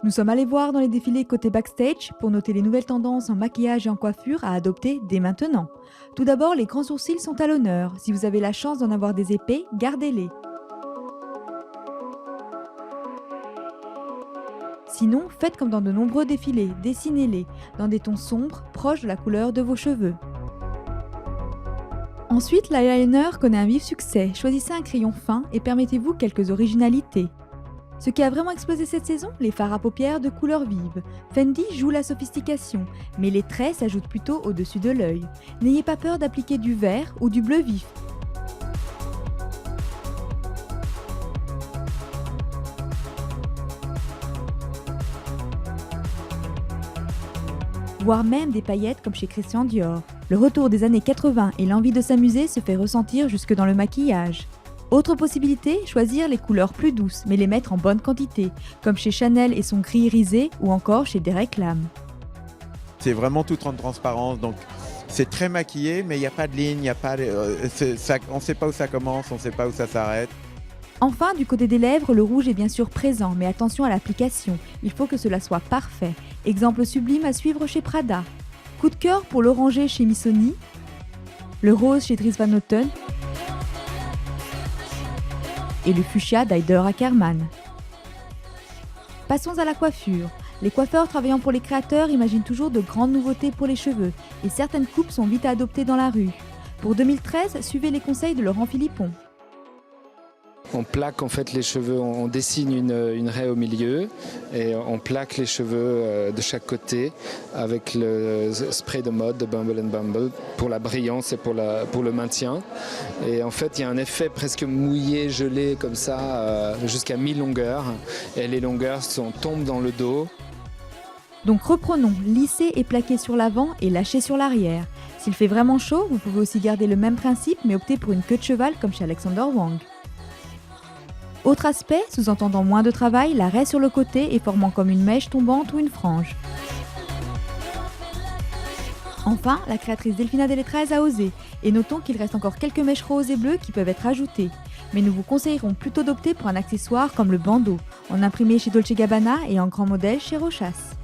Nous sommes allés voir dans les défilés côté backstage pour noter les nouvelles tendances en maquillage et en coiffure à adopter dès maintenant. Tout d'abord, les grands sourcils sont à l'honneur. Si vous avez la chance d'en avoir des épais, gardez-les. Sinon, faites comme dans de nombreux défilés, dessinez-les dans des tons sombres, proches de la couleur de vos cheveux. Ensuite, l'eyeliner connaît un vif succès. Choisissez un crayon fin et permettez-vous quelques originalités. Ce qui a vraiment explosé cette saison, les fards à paupières de couleur vive. Fendi joue la sophistication, mais les traits s'ajoutent plutôt au-dessus de l'œil. N'ayez pas peur d'appliquer du vert ou du bleu vif. Voire même des paillettes comme chez Christian Dior. Le retour des années 80 et l'envie de s'amuser se fait ressentir jusque dans le maquillage. Autre possibilité, choisir les couleurs plus douces, mais les mettre en bonne quantité, comme chez Chanel et son gris irisé, ou encore chez Derek Lam. C'est vraiment tout en transparence, donc c'est très maquillé, mais il n'y a pas de ligne, on ne sait pas où ça commence, on ne sait pas où ça s'arrête. Enfin, du côté des lèvres, le rouge est bien sûr présent, mais attention à l'application, il faut que cela soit parfait. Exemple sublime à suivre chez Prada. Coup de cœur pour l'orangé chez Missoni, le rose chez Dries Van Noten, et le fuchsia d'Haider Ackermann. Passons à la coiffure. Les coiffeurs travaillant pour les créateurs imaginent toujours de grandes nouveautés pour les cheveux, et certaines coupes sont vite à adopter dans la rue. Pour 2013, suivez les conseils de Laurent Philippon. On plaque en fait les cheveux, on dessine une raie au milieu et on plaque les cheveux de chaque côté avec le spray de mode de Bumble Bumble pour la brillance et pour le maintien. Et en fait il y a un effet presque mouillé, gelé comme ça jusqu'à mi-longueur et les longueurs tombent dans le dos. Donc reprenons, lissez et plaquez sur l'avant et lâchez sur l'arrière. S'il fait vraiment chaud, vous pouvez aussi garder le même principe mais opter pour une queue de cheval comme chez Alexander Wang. Autre aspect, sous-entendant moins de travail, la raie sur le côté et formant comme une mèche tombante ou une frange. Enfin, la créatrice Delfina Deletraz a osé, et notons qu'il reste encore quelques mèches roses et bleues qui peuvent être ajoutées. Mais nous vous conseillerons plutôt d'opter pour un accessoire comme le bandeau, en imprimé chez Dolce & Gabbana et en grand modèle chez Rochas.